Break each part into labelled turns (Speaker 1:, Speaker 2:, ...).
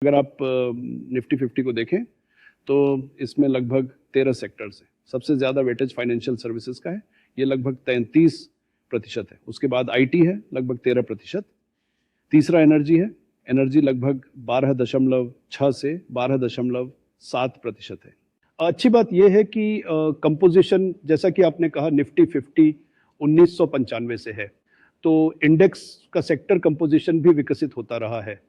Speaker 1: अगर आप निफ्टी 50 को देखें तो इसमें लगभग 13 सेक्टर्स हैं। सबसे ज़्यादा वेटेज फाइनेंशियल सर्विसेज का है, ये लगभग 33% है। उसके बाद आईटी है लगभग 13%। तीसरा एनर्जी है, एनर्जी लगभग 12.6 से 12.7% है। अच्छी बात यह है कि कंपोजिशन, जैसा कि आपने कहा, निफ्टी 50 1995 से है, तो इंडेक्स का सेक्टर कंपोजिशन भी विकसित होता रहा है।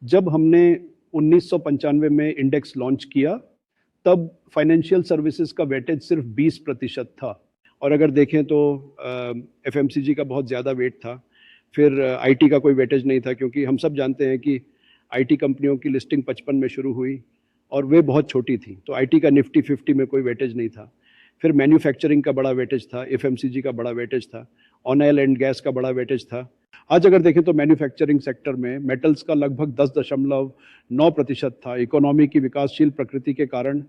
Speaker 1: जब हमने 1995 में इंडेक्स लॉन्च किया तब फाइनेंशियल सर्विसेज का वेटेज सिर्फ 20% था, और अगर देखें तो एफएमसीजी का बहुत ज़्यादा वेट था। फिर आईटी का कोई वेटेज नहीं था, क्योंकि हम सब जानते हैं कि आईटी कंपनियों की लिस्टिंग 55 में शुरू हुई और वे बहुत छोटी थी, तो आईटी का निफ्टी 50 में कोई वेटेज नहीं था। फिर मैन्युफैक्चरिंग का बड़ा वेटेज था, एफएमसीजी का बड़ा वेटेज था, ऑन ऑयल एंड गैस का बड़ा वेटेज था। आज अगर देखें तो मैन्युफैक्चरिंग सेक्टर में मेटल्स का लगभग 10.9% था। इकोनॉमी की विकासशील प्रकृति के कारण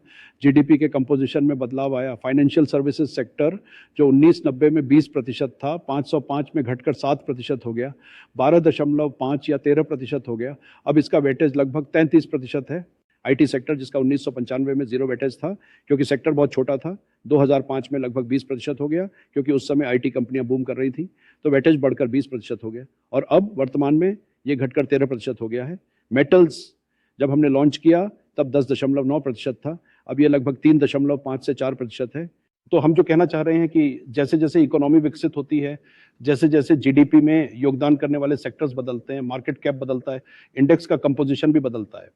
Speaker 1: जीडीपी के कंपोजिशन में बदलाव आया। फाइनेंशियल सर्विसेज सेक्टर जो 1990 में 20% था, 505 में घटकर 7% हो गया, 12.5 या 13% हो गया। अब इसका वेटेज लगभग 33% है। आईटी सेक्टर, जिसका 1995 में 0 वेटेज था क्योंकि सेक्टर बहुत छोटा था, 2005 में लगभग 20% हो गया, क्योंकि उस समय आईटी कंपनियां बूम कर रही थी, तो वेटेज बढ़कर 20% हो गया, और अब वर्तमान में ये घटकर 13% हो गया है। मेटल्स जब हमने लॉन्च किया तब 10.9% था, अब ये लगभग 3.5 से 4% है। तो हम जो कहना चाह रहे हैं कि जैसे जैसे इकोनॉमी विकसित होती है, जैसे जैसे जीडीपी में योगदान करने वाले सेक्टर्स बदलते हैं, मार्केट कैप बदलता है, इंडेक्स का कंपोजिशन भी बदलता है।